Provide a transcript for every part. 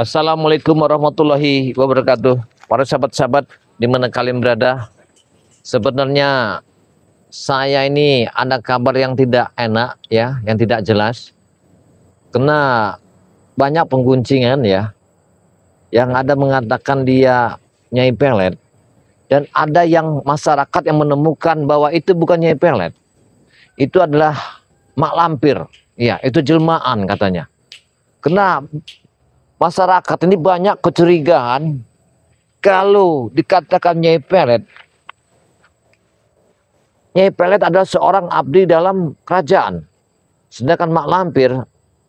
Assalamualaikum warahmatullahi wabarakatuh. Para sahabat-sahabat di mana kalian berada, sebenarnya saya ini ada kabar yang tidak enak ya, yang tidak jelas. Karena banyak pengguncingan ya, yang ada mengatakan dia Nyai Pelet, dan ada yang masyarakat yang menemukan bahwa itu bukan Nyai Pelet, itu adalah mak lampir. Ya, itu jelmaan katanya. Karena masyarakat ini banyak kecurigaan kalau dikatakan Nyai Pelet adalah seorang abdi dalam kerajaan. Sedangkan mak lampir,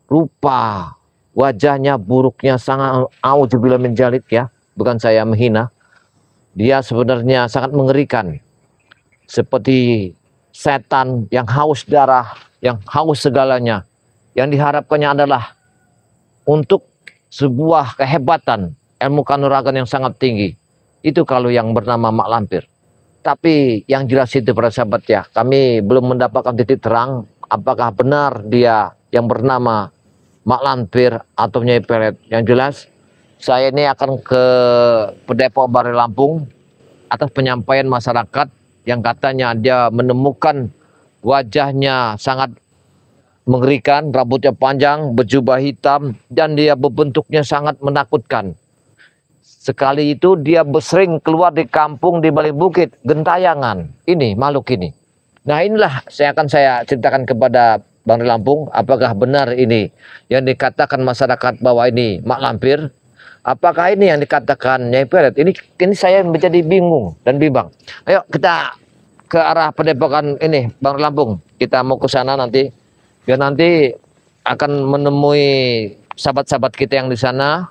rupa wajahnya buruknya sangat auzubillah min dzalik ya, bukan saya menghina. Dia sebenarnya sangat mengerikan. Seperti setan yang haus darah, yang haus segalanya. Yang diharapkannya adalah untuk sebuah kehebatan ilmu kanuragan yang sangat tinggi. Itu kalau yang bernama mak lampir. Tapi yang jelas itu para sahabat ya, kami belum mendapatkan titik terang apakah benar dia yang bernama mak lampir atau Nyai Pelet. Yang jelas saya ini akan ke Depok Bari Lampung atas penyampaian masyarakat yang katanya dia menemukan wajahnya sangat mengerikan, rambutnya panjang, berjubah hitam, dan dia berbentuknya sangat menakutkan. Sekali itu dia sering keluar di kampung di balik bukit, gentayangan. Ini makhluk ini. Nah inilah akan saya ceritakan kepada Bang Lampung, apakah benar ini yang dikatakan masyarakat bahwa ini mak lampir? Apakah ini yang dikatakan Nyai Pelet? Ini saya menjadi bingung dan bimbang. Ayo kita ke arah Padepokan ini, Bang Lampung. Kita mau ke sana nanti. Biar nanti akan menemui sahabat-sahabat kita yang di sana.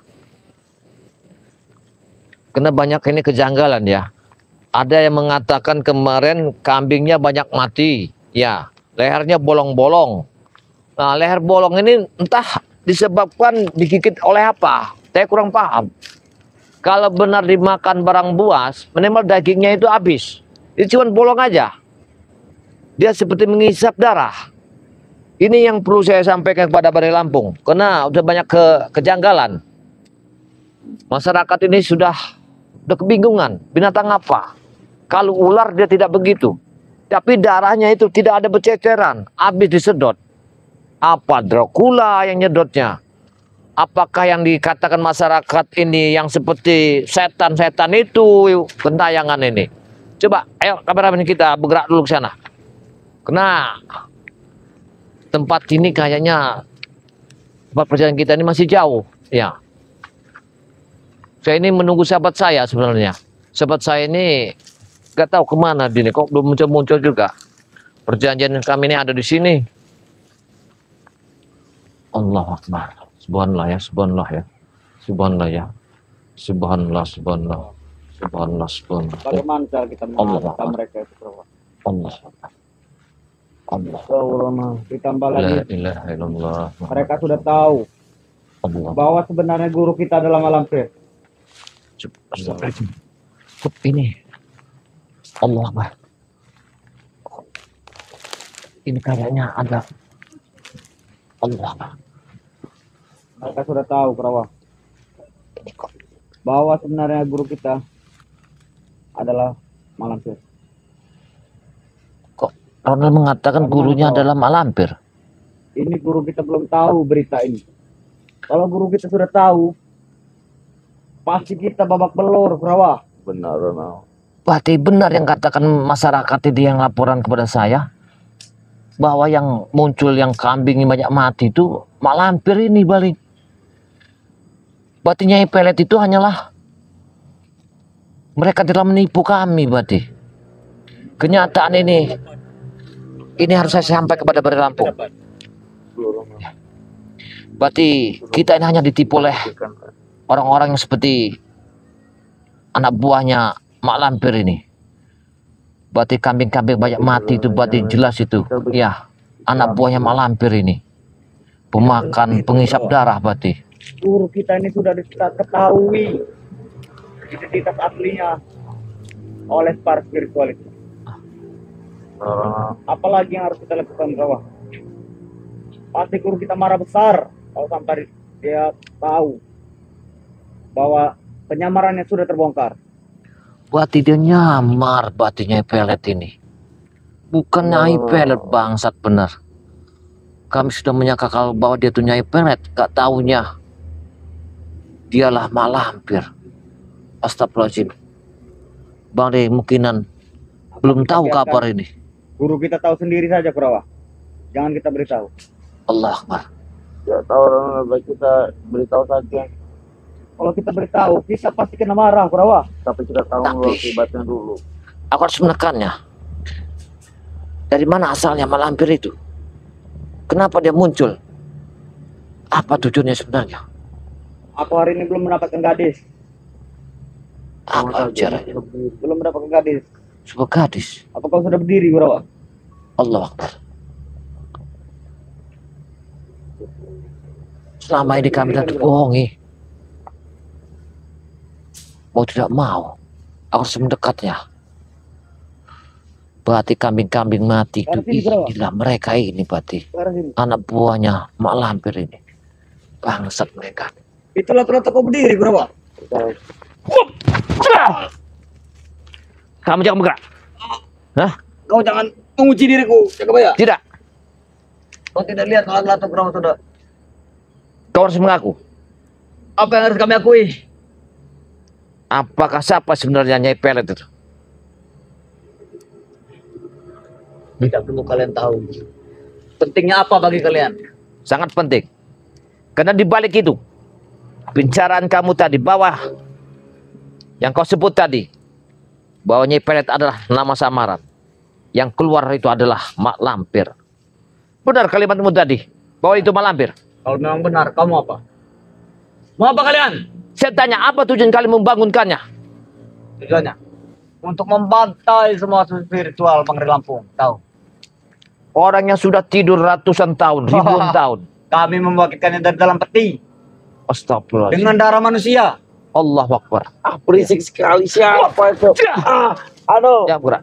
Karena banyak ini kejanggalan ya. Ada yang mengatakan kemarin kambingnya banyak mati. Ya, lehernya bolong-bolong. Nah, leher bolong ini entah disebabkan digigit oleh apa. Saya kurang paham. Kalau benar dimakan barang buas, minimal dagingnya itu habis. Itu cuma bolong aja. Dia seperti mengisap darah. Ini yang perlu saya sampaikan kepada Bari Lampung. Karena udah banyak kejanggalan. Masyarakat ini sudah kebingungan. Binatang apa? Kalau ular dia tidak begitu. Tapi darahnya itu tidak ada berceceran. Habis disedot. Apa Dracula yang nyedotnya? Apakah yang dikatakan masyarakat ini yang seperti setan-setan itu gentayangan ini? Coba, ayo kameramen kita bergerak dulu ke sana. Karena tempat ini kayaknya tempat perjalanan kita ini masih jauh, ya. Saya ini menunggu sahabat saya sebenarnya. Sahabat saya ini gak tahu kemana dia, kok belum muncul-muncul juga. Perjanjian kami ini ada di sini. Allahu Akbar. Subhanallah ya, subhanallah ya. Subhanallah ya. Subhanallah, subhanallah. Subhanallah, subhanallah. Bagaimana cara kita menghadapi mereka itu, Bro? Allah. Allah. Ditambah lagi, La ilaha illallah. mereka sudah tahu Allah. bahwa sebenarnya guru kita adalah mak lampir. Ini Allah Akbar. Ini kayaknya ada Allah Akbar. Mereka sudah tahu, Kerawa, bahwa sebenarnya guru kita adalah mak lampir. Kok Ronald mengatakan gurunya adalah mak lampir? Ini guru kita belum tahu berita ini. Kalau guru kita sudah tahu, pasti kita babak belur, Kerawa. Benar, Ronald. Berarti benar yang katakan masyarakat ini yang laporan kepada saya bahwa yang muncul yang kambing ini banyak mati itu mak lampir ini balik. Berarti Nyai Pelet itu hanyalah mereka telah menipu kami berarti. Kenyataan ini harus saya sampaikan kepada Bari Lampung. Berarti kita ini hanya ditipu oleh orang-orang yang seperti anak buahnya mak lampir ini. Berarti kambing-kambing banyak mati itu berarti jelas itu. Ya, anak buahnya mak lampir ini. Pemakan, pengisap darah berarti. Guru kita ini sudah diketahui identitas aslinya oleh para spiritualis. Apalagi yang harus kita lakukan, Kerawa? Pasti guru kita marah besar kalau sampai dia tahu bahwa penyamarannya sudah terbongkar. Berarti dia nyamar berarti Nyai Pelet ini. Bukan Nyai Pelet bangsat benar. Kami sudah menyangka kalau bahwa dia tuh Nyai Pelet, gak taunya dialah mak lampir. Astagfirullahaladzim. Bang De mungkinan belum tahu Biarkan kabar ini. Guru kita tahu sendiri saja, Kurawa. Jangan kita beritahu. Allah Akbar. Ya tahu orang baik kita beritahu saja. Kalau kita beritahu, kita pasti kena marah, Kurawa. Tapi kita tahu Tapi- akibatnya dulu. Aku harus menekannya. Dari mana asalnya mak lampir itu? Kenapa dia muncul? Apa tujuannya sebenarnya? Aku hari ini belum mendapatkan gadis. Apa caranya? Belum mendapatkan gadis. Sebuah gadis. Apa kau sudah berdiri, Kurawa? Allah Akbar. Selama ini kami telah dibohongi. Mau tidak mau, aku harus mendekatnya. Berarti kambing-kambing mati itu inilah mereka ini berarti. Ke arah sini. Anak buahnya mak lampir ini. Bangsat mereka. Itulah ternyata kau berdiri, Kurawa. Kamu jangan bergerak. Hah? Kau jangan menguji diriku, Jakabaya. Tidak. Kau tidak lihat alat-alat Kurawa sudah. Kau harus mengaku. Apa yang harus kami akui? Apakah siapa sebenarnya Nyai Pelet itu? Tidak perlu kalian tahu. Pentingnya apa bagi kalian? Sangat penting. Karena di balik itu, bicaraan kamu tadi bawah yang kau sebut tadi, bahwa Nyai Pelet adalah nama samaran. Yang keluar itu adalah mak lampir. Benar kalimatmu tadi, bahwa itu mak lampir. Kalau memang benar, kamu apa? Mau apa kalian? Saya tanya, apa tujuan kalian membangunkannya? Tujuannya untuk membantai semua spiritual Bangri Lampung. Tahu? Orang yang sudah tidur ratusan tahun, ribuan tahun. Kami membangkitkannya dari dalam peti Astagfirullahaladzim. dengan darah manusia. Allah Akbar. Ah, berisik sekali siapa itu? Aduh. Ya, gerak.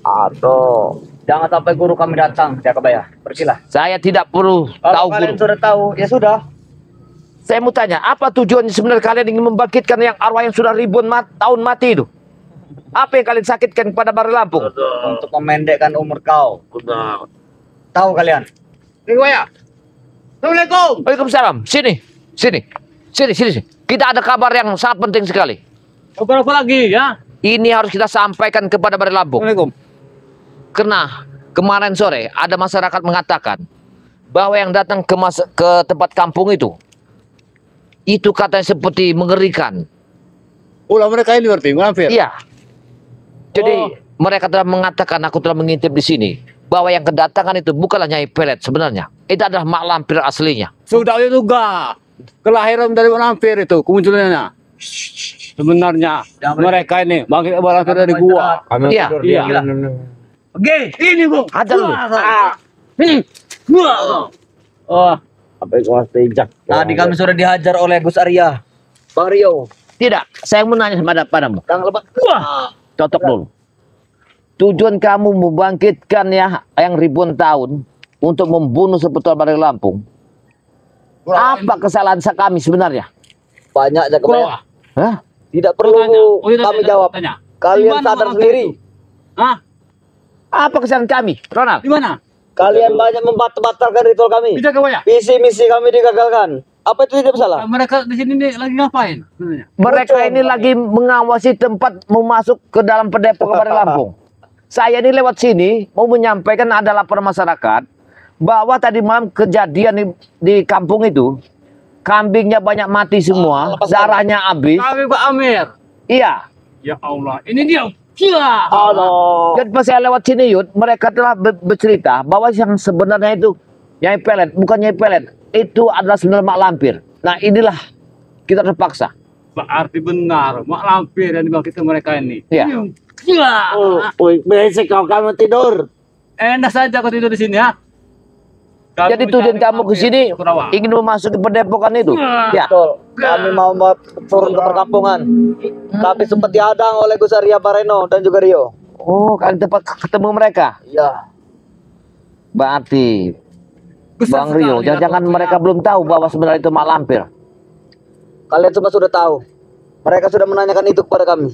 Aduh. Jangan sampai guru kami datang, Jakabaya. Pergilah. Saya tidak perlu Kalau tahu kalian guru. sudah tahu, ya sudah. Saya mau tanya, apa tujuannya sebenarnya kalian ingin membangkitkan yang arwah yang sudah ribuan tahun mati itu? Apa yang kalian sakitkan kepada Bangri Lampung? Untuk memendekkan umur kau. Benar. Tahu kalian? Jakabaya. Assalamualaikum. Waalaikumsalam. Sini, sini, sini, sini, sini. Kita ada kabar yang sangat penting sekali. Kabar apa lagi ya? Ini harus kita sampaikan kepada Bangri Lampung. Assalamualaikum. Karena kemarin sore ada masyarakat mengatakan bahwa yang datang ke tempat kampung itu katanya seperti mengerikan. Ulah mereka ini berarti ngelampir. Iya. Jadi mereka telah mengatakan, aku telah mengintip di sini, bahwa yang kedatangan itu bukanlah Nyai Pelet sebenarnya. Itu adalah mak lampir aslinya. Sudah itu juga kelahiran dari ngelampir itu kemunculannya. Sebenarnya mereka ini bangkit ngelampir dari gua. Iya. Iya. Oke, ini Bu. Ada lu. Ini. Oh, apa itu injak? Tadi kami sudah dihajar oleh Gus Arya. Bang Rio. Tidak, saya mau nanya padamu. Jangan lepas. Cocok dulu. Tujuan kamu membangkitkan yang ribuan tahun untuk membunuh seputar Bangri Lampung. Apa kesalahan kami sebenarnya? Banyak Jakabaya. Hah? Tidak perlu kami jawab. Kalian sadar sendiri. Hah? Apa kesalahan kami, Ronald? Di mana? Kalian banyak membatalkan ritual kami. Bisa ke mana? Visi misi kami digagalkan. Apa itu tidak bersalah? Mereka di sini nih lagi ngapain sebenarnya? Mereka ini lagi mengawasi tempat mau masuk ke dalam Padepokan Bangri Lampung. Saya ini lewat sini mau menyampaikan ada laporan masyarakat bahwa tadi malam kejadian di kampung itu kambingnya banyak mati semua, darahnya habis. Kami Pak Amir. Iya. Ya Allah, ini dia. Gila. Allah. Dan pas saya lewat sini Yud, mereka telah bercerita bahwa yang sebenarnya itu Nyai Pelet, bukan Nyai Pelet. Itu adalah sebenarnya mak lampir. Nah inilah kita terpaksa. Berarti benar, mak lampir yang dibangkitkan mereka ini. Iya. Gila. Berisik kamu tidur. Enak saja kau tidur di sini ya. Jadi tujuan kamu ke sini ingin memasuki Padepokan itu? Ya. Betul. Kami mau turun ke perkampungan. Tapi sempat dihadang oleh Gus Arya Bareno dan juga Rio. Oh, kalian tempat ketemu mereka? Iya. Berarti Bang Rio, jangan-jangan mereka belum tahu bahwa sebenarnya itu mak lampir. Kalian semua sudah tahu. Mereka sudah menanyakan itu kepada kami.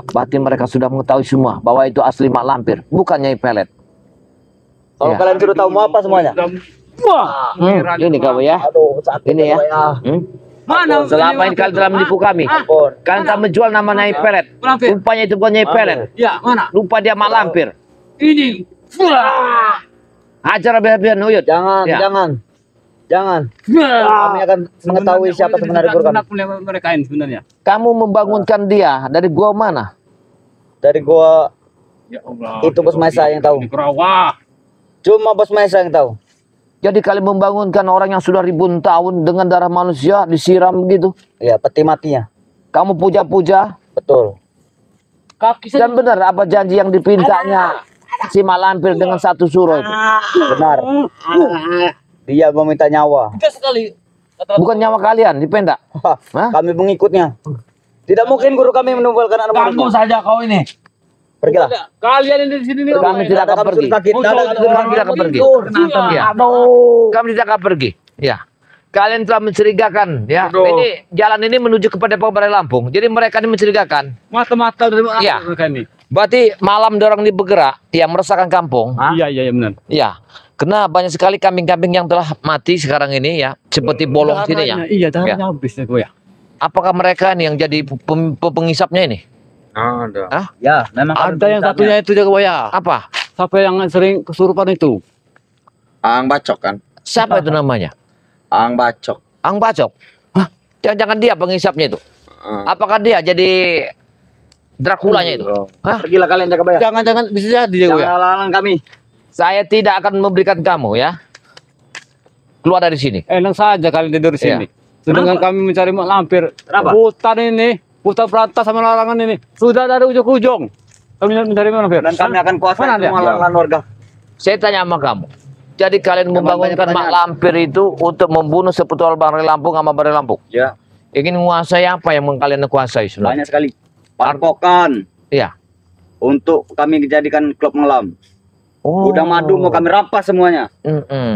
Berarti mereka sudah mengetahui semua bahwa itu asli mak lampir, bukan Nyai Pelet. Kalau Ya. kalian sudah tahu mau apa semuanya? Wah, Ini kau ya. Aduh, sakit Ini ya. mana? Selama ini kalian telah menipu kami. Kalian telah menjual nama Nyai Pelet. Lampir. Rupanya itu bukan Nyai Pelet. Ya, mana? Lupa dia mak lampir. Ini. Wah. Ajar habis-habisan Uyut. Jangan, Ya. jangan. Kami akan mengetahui siapa sebenarnya guru kami. Mereka ini sebenarnya. Kamu membangunkan dia dari gua mana? Dari gua Ya Allah. itu Bos Maesa yang tahu. Wah. Cuma Bos Maesa yang tahu. Jadi kalian membangunkan orang yang sudah ribuan tahun dengan darah manusia disiram begitu. Ya, peti matinya. Kamu puja-puja. Betul. Kaki Dan benar apa janji yang dipintanya si mak lampir dengan satu suruh itu? Benar. Dia meminta nyawa. sekali. Bukan nyawa kalian, dipendak. Hah? Kami mengikutnya. Tidak mungkin guru kami menumbalkan anak Kamu muridnya. saja kau ini. Pergilah. Kalian ini di sini nih. Kami tidak akan Kami pergi. sudah sakit. Tidak ada Kami tidak akan pergi. Ya. Kami tidak akan pergi. Ya. Kalian telah mencurigakan. Ya. Ini jalan ini menuju kepada Pabuaran Lampung. Jadi mereka ini mencurigakan. Mata-mata dari mana Ya. mereka ini? Berarti malam dorong ini bergerak, ya meresahkan kampung. Iya benar. Ya. Karena banyak sekali kambing-kambing yang telah mati sekarang ini ya, seperti bolong sini ya. Iya, darahnya habis ya gue ya. Apakah mereka nih yang jadi pengisapnya ini? Ada. Hah? Ya, memang Ada yang satunya itu jago ya. Apa? Siapa yang sering kesurupan itu? Ang Bacok kan? Siapa itu namanya? Ang Bacok. Ang Bacok. Hah? Jangan-jangan dia pengisapnya itu. Apakah dia jadi Draculanya itu? Hah? Pergilah kalian jaga bayar. Jangan-jangan bisa jadi jago ya. Jangan halangan kami. Saya tidak akan memberikan kamu ya. Keluar dari sini. Enak saja kalian tidur di sini. Sedangkan kami mencari mak lampir. Kenapa? Hutan ini, hutan berantas sama larangan ini. Sudah dari ujung ke ujung. Kami mencari mak lampir. Dan kami akan kuasai Mana dia? semua lahan warga. Saya tanya sama kamu. Jadi kalian membangunkan mak lampir itu untuk membunuh Sepertual Bari Lampung sama Bari Lampung. Ya. Ingin menguasai apa yang kalian kuasai sebenarnya? Banyak sekali. Padepokan Iya. untuk kami dijadikan klub malam. Oh. Gudang madu mau kami rampas semuanya.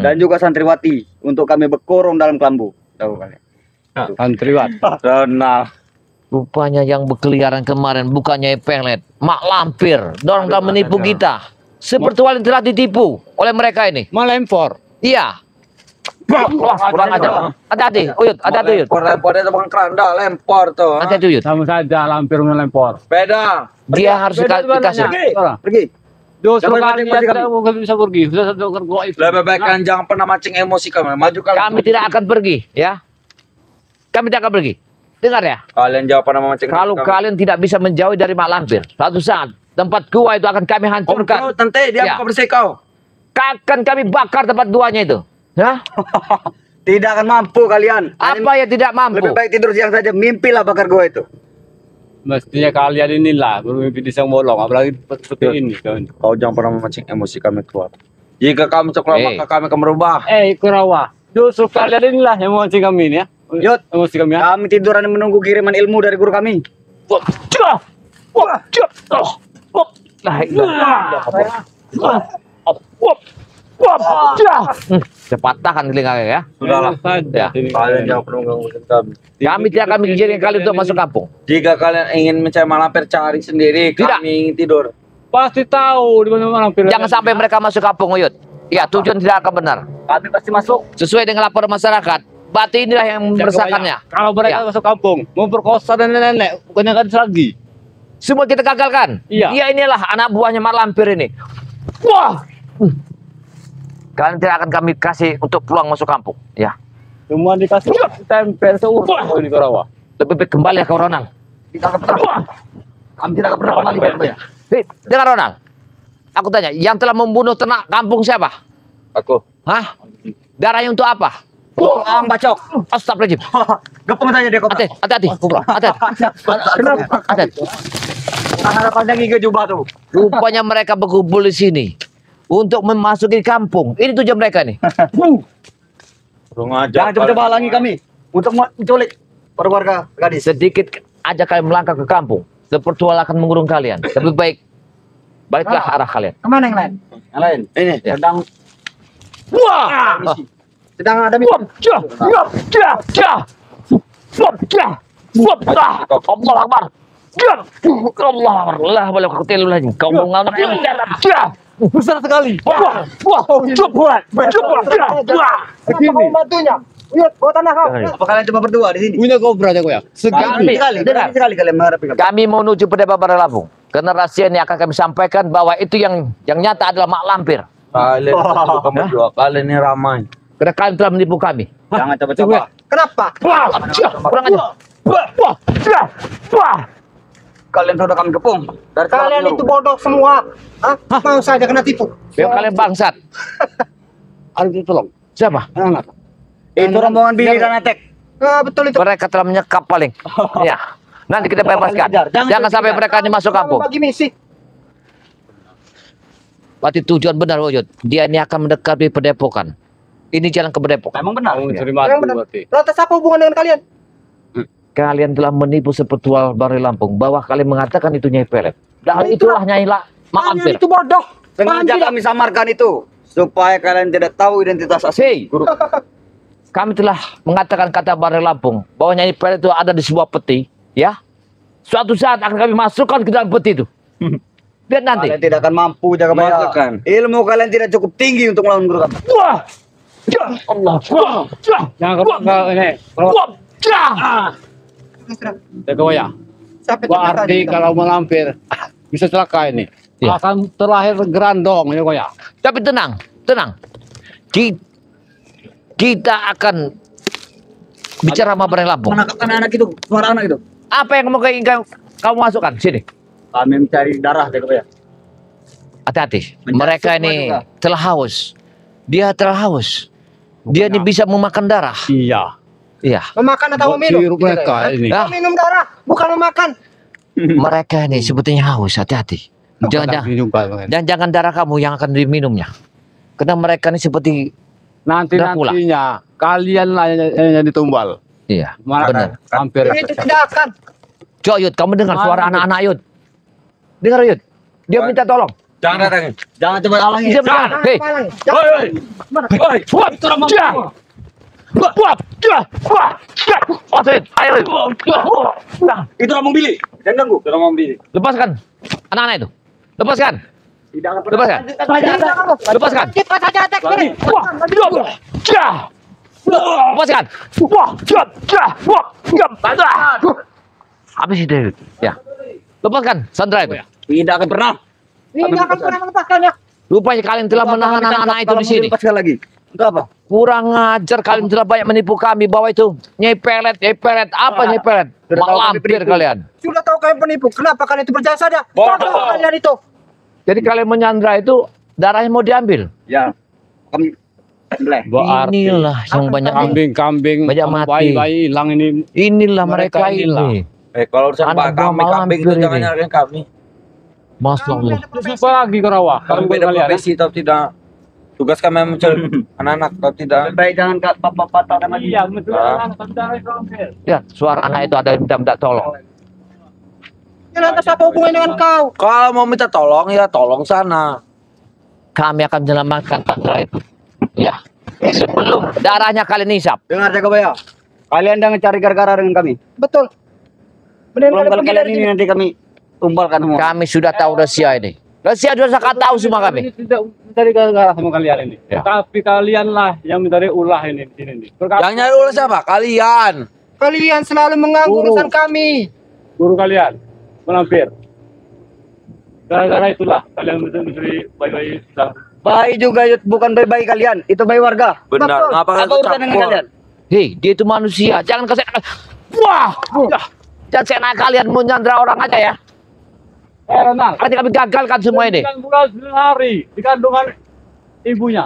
Dan juga santriwati untuk kami berkorong dalam kelambu. Tahu kalian? Santriwat. Kenal. Rupanya yang berkeliaran kemarin bukannya Pelet, mak lampir. Dorong telah menipu kita. Sepertual yang telah ditipu oleh mereka ini. Malempor. Iya. Wah, kurang aja. Hati-hati, Uyut, hati-hati Uyut. Lempar dia bukan keranda, lempar tuh. Hati-hati Uyut. Sama saja lampir melempor. Beda. Dia harus dikasih. Pergi. Justru Jangan kalian mancing kami. tidak bisa pergi. Sudah satu kergoa itu. Lebih baik kan jangan pernah mancing emosi kami. Maju kalian. Kami tidak akan pergi, ya. Kami tidak akan pergi. Dengar ya. Kalian jawab pernah memancing. Kalau kalian tidak bisa menjauh dari mak lampir, suatu saat tempat gua itu akan kami Kau hancurkan. tante dia Ya. bukan bersih kau. Akan kami bakar tempat guanya itu. Hah? Tidak akan mampu kalian. Apa yang tidak mampu? Lebih baik tidur siang saja. Mimpilah bakar gua itu. Mestinya kalian inilah bermimpi di sang bolong. Apalagi seperti ini. Kawan. Kau jangan pernah memancing emosi kami keluar. Jika kamu coklat maka kami akan berubah. Kurawa. Justru kalian inilah yang memancing kami ini ya. Yud. Emosi kami ya. Kami tiduran menunggu kiriman ilmu dari guru kami. Saya patahkan telinga ya. Sudahlah. Ya. Kalian jangan pernah mengganggu kami. Kami tidak akan mengizinkan kalian untuk masuk kampung. Jika kalian ingin mencari malampir cari sendiri. Tidak. Kami ingin tidur. Pasti tahu di mana lampir. Jangan sampai mereka masuk kampung, Uyut. Ya, tujuan tidak akan benar. Kami pasti masuk. Sesuai dengan laporan masyarakat. Berarti inilah yang meresahkannya. Kalau mereka Ya. masuk kampung, memperkosa dan nenek, bukannya gadis lagi. Semua kita gagalkan. Iya. Dia inilah anak buahnya mak lampir ini. Wah. Kalian tidak akan kami kasih untuk pulang masuk kampung. Ya. Semua dikasih tempel seutuh di Kurawa. Lebih baik kembali ya ke Ronald. Kami tidak pernah kembali ke ya. Hei, dengar Ronald. Aku tanya, yang telah membunuh ternak kampung siapa? Aku. Hah? Darahnya untuk apa? Ang Bacok. Astagfirullahaladzim. Gepeng saja dia kok. Hati-hati. Hati-hati. Ada panjang gigi jubah tuh. Rupanya mereka berkumpul di sini untuk memasuki kampung. Ini tujuan mereka nih. Kurang ajar. Jangan coba-coba halangi kami untuk menculik warga gadis. Sedikit aja kalian melangkah ke kampung, Sepertual akan mengurung kalian. Lebih baik baliklah arah kalian. Kemana yang lain? Yang lain. Ini Ya. sedang Wah! misi. Sedang ada misi. Allah Akbar. Allah Akbar. Allah boleh aku lagi. Kau mau ngambil Besar sekali. Begini. Bantunya. Lihat, bawa tanah kau. Apa kalian coba berdua di sini? Punya kobra aja kok ya. Kami, dengar. Sekali kalian menghadapi kami. Kami mau menuju Pedapa Bareng Lampung. Karena rahasia ini akan kami sampaikan bahwa itu yang nyata adalah mak lampir. Kalian kamu berdua, kalian ini ramai. Karena kalian telah menipu kami. Jangan coba-coba. Kenapa? Kurang aja. Kalian sudah kami kepung. Dari kalian itu bodoh semua. Hah? Mau saja kena tipu. Biar kalian bangsat. Ada itu tolong. Siapa? Anak. Itu rombongan Billy dan Atek. Ah, betul itu. Mereka telah menyekap paling. Ya. Nanti kita bebaskan. Jangan sampai mereka ini masuk kampung. Bagi misi. Berarti tujuan benar, Wujud. Dia ini akan mendekati Padepokan. Ini jalan ke Padepokan. Emang benar. Mencuri mati berarti. Lantas apa hubungan dengan kalian? Kalian telah menipu sepetual Bareng Lampung bahwa kalian mengatakan itu Nyai Pelet. Dan itulah Nyai Mak Lampir. Itu bodoh. Sengaja kami samarkan itu supaya kalian tidak tahu identitas asli. Guru. Kami telah mengatakan kata Bareng Lampung bahwa Nyai Pelet itu ada di sebuah peti, ya. Suatu saat akan kami masukkan ke dalam peti itu. Lihat nanti. Kalian tidak akan mampu jaga Masukkan. Ilmu kalian tidak cukup tinggi untuk melawan guru kami. Wah. Ya Allah. Wah. Jangan ke ini. Wah. Jago ya. Berarti kalau melampir bisa celaka ini. Ya. Akan terlahir gerandong ya kok ya. Tapi tenang. Kita akan bicara sama Bareng Lampung. Menangkap anak itu, suara anak itu. Apa yang kamu masukkan sini? Kami mencari darah, jaga ya. Hati-hati. Mencari Mereka semua ini juga. telah haus. Dia telah haus. Dia ini bisa memakan darah. Iya. Iya. Memakan atau Buat meminum? sirup mereka ini. Ya. Minum darah, bukan memakan. Mereka ini sebetulnya haus. Hati-hati. Jangan darah kamu yang akan diminumnya. Karena mereka ini seperti Dracula. Nantinya kalian lah yang ditumbal. iya. Mana Benar. hampir. Itu tidak akan. Coba Yud, kamu dengar suara anak-anak Yud. Dengar Yud. Dia minta tolong. Jangan datangin. Jangan coba halangi. Dia bilang, hei. Buat, Itu rombong Billy. Jangan ganggu. Rombong Billy. lepaskan anak-anak itu. Lepaskan. Tidak akan Lepaskan. Lepaskan. Lepaskan. Habis itu. Ya. Lepaskan Sandra itu. Tidak akan pernah. Tidak akan pernah melepaskannya. Rupanya kalian telah menahan anak-anak itu di sini. Lepaskan lagi. Untuk apa? Kurang ajar, kalian telah banyak menipu kami bahwa itu Nyai Pelet. Apa Nyai Pelet? Sudah Mak tahu kami lampir penipu. kalian. Sudah tahu kalian penipu. Kenapa kalian itu berjasa saja? Bodoh kalian itu. Jadi kalian menyandra itu darahnya mau diambil. Ya. Kami boleh. Berarti Inilah yang banyak kambing-kambing banyak mati. bayi-bayi hilang ini. Inilah mereka Mereka inilah. ini. Kalau urusan Anak buah kambing itu malampir jangan ini. nyariin kami. Masya Allah. Siapa lagi ke rawa? Kami beda profesi atau tidak. Tugas kami mencari anak-anak atau tidak. Lebih baik jangan bapak-bapak tahu lagi. Iya, betul. Ya, suara anak itu ada yang minta tolong. Ya, lantas apa hubungannya dengan kau? Kalau mau minta tolong ya tolong sana. Kami akan menyelamatkan Sandra itu. Ya. Sebelum darahnya kalian hisap. Dengar jaga baya. Kalian jangan cari gara-gara dengan kami. Betul. Benar kalau kalian ini nanti kami tumbalkan semua. Kami sudah tahu rahasia ini. Rahasia sudah sangat tahu semua kami. Ini tidak mencari gara-gara sama kalian ini. Ya. Tapi kalian lah yang mencari ulah ini di sini. Yang nyari ulah siapa? Kalian. Kalian selalu mengganggu Guru. urusan kami. Guru kalian melampir. Gara-gara itulah kalian mencuri bayi-bayi sedang. Bayi juga Yud, bukan bayi kalian, itu bayi warga. Benar. Betul. Ngapa kalian Apa urusan dengan campur? kalian? Hei, dia itu manusia. Jangan kasih. Wah. Jangan seenak kalian menyandra orang aja ya. Renal. Nanti kami gagalkan semua ini. 9 bulan 9 hari di kandungan ibunya.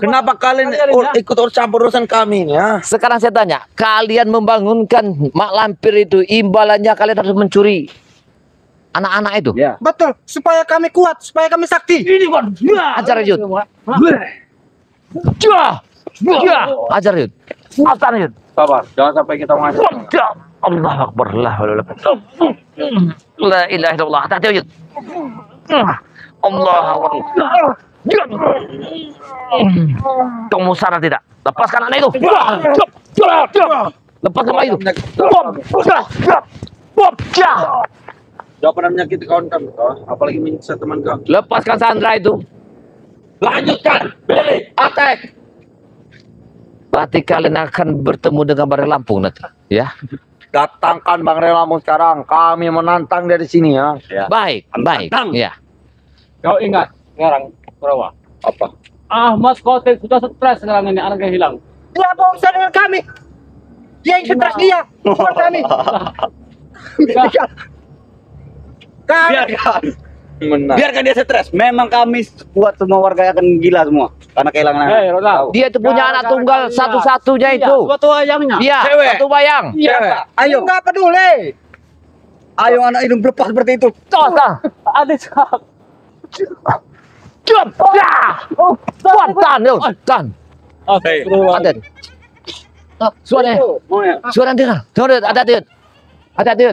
Kenapa kalian ikut campur urusan kami ini ya? Sekarang saya tanya, kalian membangunkan Mak Lampir itu, imbalannya kalian harus mencuri anak-anak itu. Ya. Betul, supaya kami kuat, supaya kami sakti. Ajar Yud. Ajar Yud. Ajar Yud. Sabar, jangan sampai kita masuk. Allah Akbar. La ilaha illallah. Hati-hati Yud. Allah Akbar. Kamu sadar tidak? Lepaskan anak itu. Lepaskan Pak itu. Jangan pernah menyakiti kawan kami, kau. Apalagi menyiksa teman kau. Lepaskan Sandra itu. Lanjutkan, Billy, attack. Berarti kalian akan bertemu dengan Bareng Lampung nanti, ya. Datangkan Bang Relamu sekarang. Kami menantang dari sini ya. Baik, baik, ya. Kau ingat sekarang, Kurawa? Apa? Ahmad Khotik sudah stres sekarang ini, anaknya hilang. Dia apa urusan dengan kami? Dia yang stres dia, bukan kami. Biarkan. Menang. Biarkan dia stres. Memang kami buat semua warga akan gila semua karena kehilangan anak. Ronald. Dia itu punya anak tunggal satu-satunya itu. Dua tua ayamnya. Iya, Cewek. satu bayang. Iya. Ayo nggak peduli. Ayo anak hidung lepas seperti itu. Tosa. Adik sak. Jump. Ya. Kuat tan, yo. Tan. Oke. Ada. Suara. Suara dengar. Suara hati-hati. Hati-hati.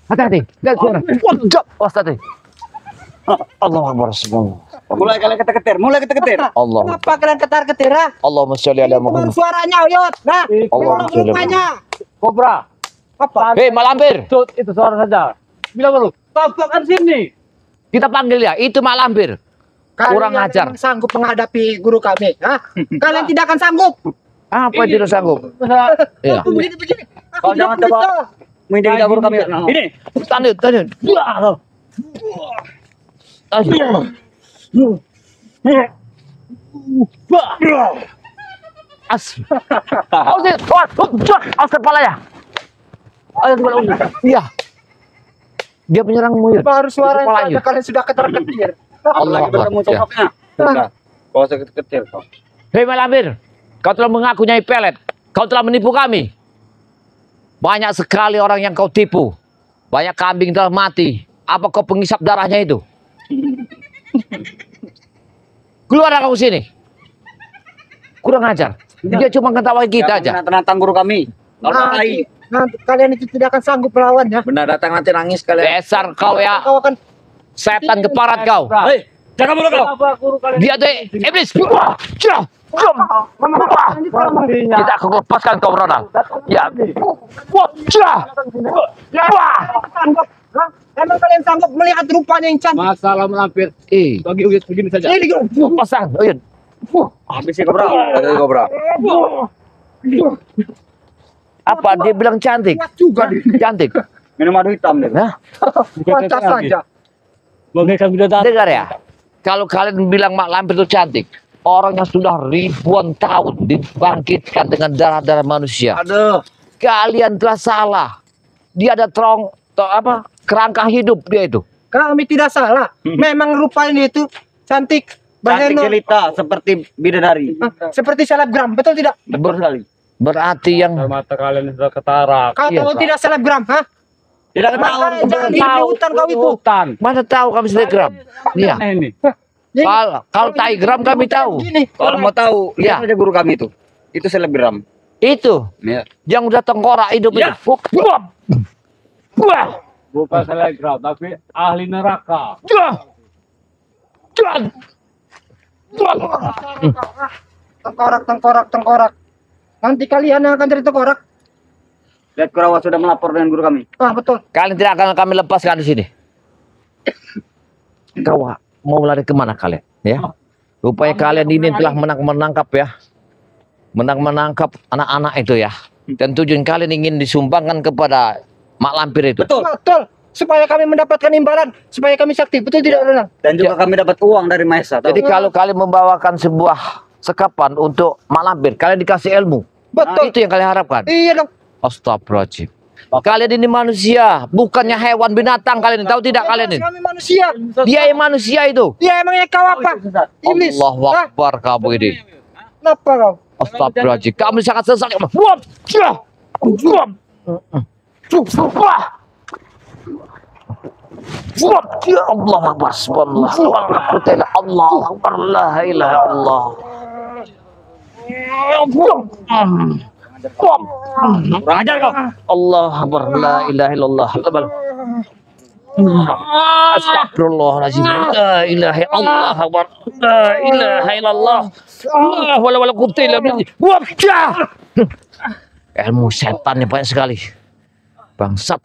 Hati-hati. Dengar suara. Jump. Hati-hati. Allah Akbar semua. Mulai kalian ketir-ketir. Mulai ketir-ketir. Allah. Kenapa kalian ketar-ketir? Allahumma sholli ala Itu baru Muhammad. suaranya, Yot. Nah, Allah belum rupanya. Kobra. Apa? Hei, Mak Lampir. Itu suara saja. Bilang baru. Tampakkan sini. Kita panggil ya. Itu Mak Lampir. Kurang Kalian ajar. memang sanggup menghadapi guru kami. Hah? Kalian tidak akan sanggup. Apa tidak sanggup? Iya. Aku begini-begini. Aku Kau jangan tidak coba. bisa. Menjadi dapur kami. Ini. Tanduk, tanduk. As. As kepalanya. Ayo kepala. Iya. Dia menyerangmu ya. Baru suara Kepalanya. saja kalian sudah ketar-ketir. Allah Lagi bertemu Akbar. Ya. sokapnya. Sudah. Kau usah kecil kau. Hei Mak Lampir, kau telah mengaku Nyai Pelet. Kau telah menipu kami. Banyak sekali orang yang kau tipu. Banyak kambing telah mati. Apa kau pengisap darahnya itu? Keluar kamu sini. Kurang ajar. Dia cuma ketawain kita aja. Nantang guru kami. Nanti kalian itu tidak akan sanggup melawan ya. Benar datang nanti nangis kalian. Dasar kau ya, Kau akan setan keparat kau. Hei, jangan mulu kau. Apa guru kalian? Dia tuh iblis. Kita akan lepaskan kau Ronald. Ya. Emang kalian sanggup melihat rupanya yang cantik? Masalah melampir. Bagi Uyut begini saja. Ini Pasang. Uyun. Habis ya Kobra. Ada Kobra. Apa dia bilang cantik? kuat juga dia. Cantik. Minum madu hitam deh. Nah, Pantas saja. Bagi kami sudah dengar ya. Kalau kalian bilang Mak Lampir itu cantik, orang yang sudah ribuan tahun dibangkitkan dengan darah-darah manusia. Aduh. Kalian telah salah. Dia ada kerangka hidup dia itu. Kami tidak salah. Memang rupanya itu cantik. cantik Baheno. jelita seperti bidadari. Seperti selebgram, betul tidak? Betul sekali. Berarti yang Mata kalian sudah ketarak. Kau Iya, tahu Pak. tidak selebgram, hah? Tidak Makanya ketahuan. jangan hidup di hutan kau itu. Hutan. mana tahu kami telegram. Iya. Ini. Jadi, Kalau telegram kami tahu. Gini, Kalau mau tahu, Ya. lihat aja guru kami itu. Itu selebgram. Itu Ya. yang udah tengkorak hidup Ya. itu. Wah. Bukan selebgram, tapi ahli neraka. tengkorak. Nanti kalian yang akan jadi tengkorak. Lihat Kurawa sudah melapor dengan guru kami. Ah, betul. Kalian tidak akan kami lepaskan di sini. Kau mau lari kemana kalian? Ya. Rupanya kalian ini telah menangkap ya. Menangkap anak-anak itu ya. Dan tujuan kalian ingin disumbangkan kepada Mak Lampir itu. Betul. Betul. Supaya kami mendapatkan imbalan, supaya kami sakti. Betul tidak, Ronald? Dan juga kami dapat uang dari Maesa. Jadi kalau kalian membawakan sebuah sekapan untuk Mak Lampir, kalian dikasih ilmu. Betul. Itu yang kalian harapkan. Iya dong. Astagfirullahaladzim. Kalian ini manusia, bukannya hewan binatang kalian. Tahu tidak kalian ini? Kami manusia. Dia yang manusia itu. Dia emangnya kau apa? Iblis. Allahu Hah? Akbar kamu ini. Kenapa kau? Astagfirullahaladzim. Kamu sangat sesak. Wah. Ya Allah Akbar. Subhanallah. Allah Akbar. La ilaha illallah. Kurang ajar kau. Allah Akbar. La ilaha illallah. Astagfirullahaladzim. La ilaha illallah. Akbar. La ilaha illallah. La wala wala quwwata illa billah. Wabca. Ilmu setannya banyak sekali. Bangsat.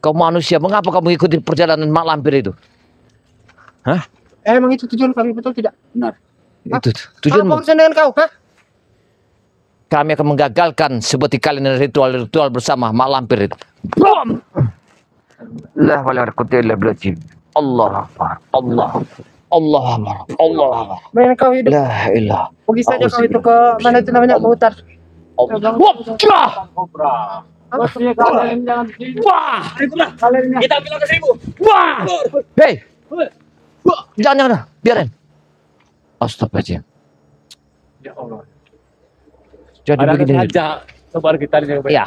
Kau manusia, mengapa kamu ikuti perjalanan mak lampir itu? Hah? Emang itu tujuan kami, betul tidak? Benar. Itu Apa tujuanmu. urusan dengan kau, hah? Kami akan menggagalkan seperti kalian ritual-ritual bersama mak lampir itu. Bom! La wala quwwata illa billah. Allah Akbar. Allah. Allah Akbar. Allah Akbar. Main kau hidup. La ilah. Pergi saja kau itu ke mana itu namanya, ke hutan. Wah! Kobra. Maksudnya kalian jangan di sini. Wah! Kalian Kita bilang ke 1000. Wah! Hei! Jangan, biarin. Astagfirullahaladzim. Ya Allah. Jadi Ada begini. saja. Sabar kita ini. Ya.